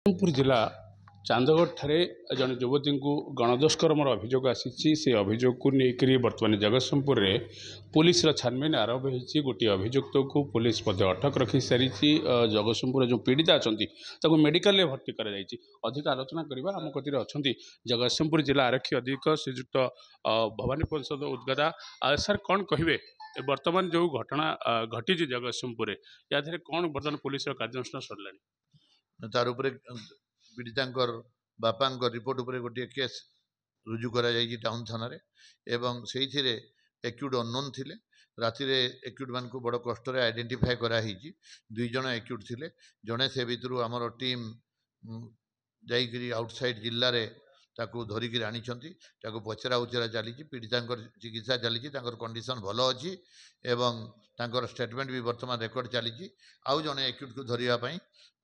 ଜଗତସିଂହପୁର ଜିଲ୍ଲା ଚାନ୍ଦଗଡ଼ଠାରେ ଜଣେ ଯୁବତୀଙ୍କୁ ଗଣଦୁଷ୍କର୍ମର ଅଭିଯୋଗ ଆସିଛି। ସେ ଅଭିଯୋଗକୁ ନେଇକରି ବର୍ତ୍ତମାନ ଜଗତସିଂହପୁରରେ ପୁଲିସର ଛାନଭିନ୍ ଆରମ୍ଭ ହୋଇଛି। ଗୋଟିଏ ଅଭିଯୁକ୍ତକୁ ପୁଲିସ ମଧ୍ୟ ଅଟକ ରଖିସାରିଛି। ଜଗତସିଂହପୁରରେ ଯେଉଁ ପୀଡ଼ିତା ଅଛନ୍ତି ତାକୁ ମେଡ଼ିକାଲରେ ଭର୍ତ୍ତି କରାଯାଇଛି। ଅଧିକ ଆଲୋଚନା କରିବା ଆମ କତିରେ ଅଛନ୍ତି ଜଗତସିଂହପୁର ଜିଲ୍ଲା ଆରକ୍ଷୀ ଅଧୀକ୍ଷକ ଶ୍ରୀଯୁକ୍ତ ଭବାନୀ ପ୍ରସାଦ ଉଦ୍ଗତା। ସାର୍ କ'ଣ କହିବେ ବର୍ତ୍ତମାନ ଯେଉଁ ଘଟଣା ଘଟିଛି ଜଗତସିଂହପୁରରେ, ୟା ଦେହରେ କ'ଣ ବର୍ତ୍ତମାନ ପୁଲିସର କାର୍ଯ୍ୟାନୁଷ୍ଠାନ ସରିଲାଣି? तार उपरे पीड़ितांकर बापांक रिपोर्ट उपरे गोटे केस रुजु करा जायछि टाउन थाना रे एवं सेहिथिरे एक्यूड अननोन थिले। राति रे एक्यूड मान को बड़ कष्ट रे आइडेंटिफाई करा हिछि। दुई जण एक्यूड थिले। जणे से भितरु हमर टीम जाइकरी आउटसाइड जिल्ला रे ताकू धरिकी आनिछंती। ताकू पचरा उचरा चलीछि। पीड़ितांकर चिकित्सा चलीछि। तांकर कंडीशन भलो अछि एवं तांकर स्टेटमेंट भी वर्तमान रेकर्ड चलीछि। आउ जणे एक्यूड को धरिया पई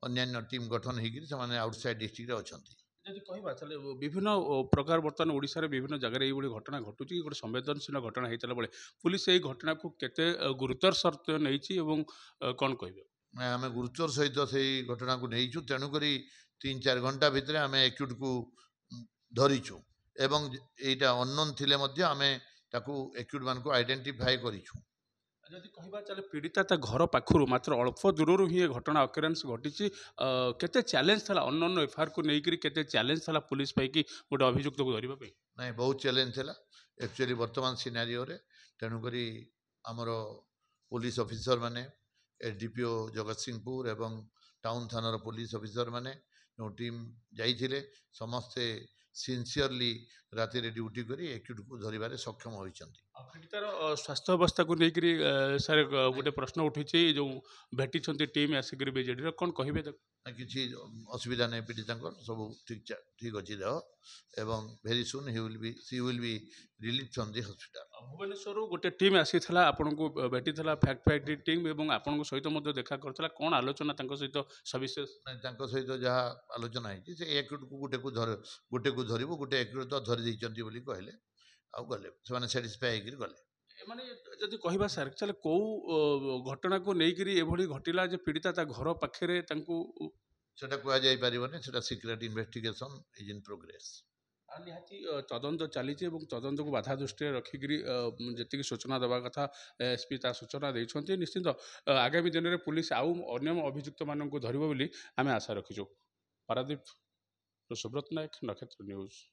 अन्यान्य टीम गठन होकर आउटसाइड डिस्ट्रिक्ट अच्छा। जदि कहबा ताले विभिन्न प्रकार बर्तमान ओडिशा रे विभिन्न जगह रे एइबोली घटना घटुची गोटे संवेदनशील घटना हेतला बेले पुलिस एई घटना को केते गुरुतर सत्य नैछि एवं कोन कहबे? आम गुरुतर सहित से घटना को नहींचु। तेणुक 3-4 घंटा भितर आम एक्यूट को धरीचु एवं एटा अननोन थिले आम एक्यूट मान को आइडेंटिफाई करिछु। जदि कहबा चले पीड़िता ता घर पाखरु मात्र अल्प दूरରୁ ହିଁ ଏ ଘଟଣା ଅକରେନ୍ସ ଘଟିଛି। କେତେ ଚ୍ୟାଲେଞ୍ଜ ଥିଲା ଅନନୋନ ଏଫଆଇଆର को ନେଇକରି କେତେ ଚ୍ୟାଲେଞ୍ଜ ଥିଲା पुलिस ପାଇକି ଗୋଟେ ଅଭିଯୁକ୍ତକୁ ଧରିବା ପାଇଁ? नहीं बहुत चैलेंज थिला एक्चुअली वर्तमान सिनारियो रे। तेणुक आमर पुलिस ऑफिसर माने एसडीपीओ जगतसिंहपुर एवं टाउन थानार पुलिस ऑफिसर माने जो टीम जाइथिले समस्ते सिंसियरली राति रे ड्यूटी करी एक्यूट को धरिबारे सक्षम होइछंती। पीड़ितार स्वास्थ्य अवस्था को लेकर सर गोटे प्रश्न उठी जो भेटी टीम आसिक बीजेडी कौन कहे? किसी असुविधा नहीं। पीड़ितांकर सब ठीक ठीक अच्छी देह एवं very soon she will be relieve from the hospital. Bhubaneswar गोटे टीम आसी आपन को भेटी फैक्ट फाइंडिंग टीम एवं आपण सहित देखा करता कौन आलोचना सहित सविशेष? सहित जहाँ आलोचना है से एक्यूट को गोटे को धरबू गोटे एक्यूट तो धरी बोली कहले आउ गले से साटिस्फाई होकर गले। माने जदि कहबा सर चले को घटना को लेकर एभली घटिला जे पीड़िता ता घर पाखरे तांकू सेटा कुआ जाई परिबने। सेटा secret investigation is in progress. निहाती तदंत चली तदंत को बाधा दृष्टि रखिकी जी सूचना देवा कथा एसपी ता सूचना देते। निश्चित आगामी दिन में पुलिस आउ अन्य अभियुक्त मानक धरब बोली आम आशा रखीचु। पारादीप सुब्रत नायक, नक्षत्र न्यूज।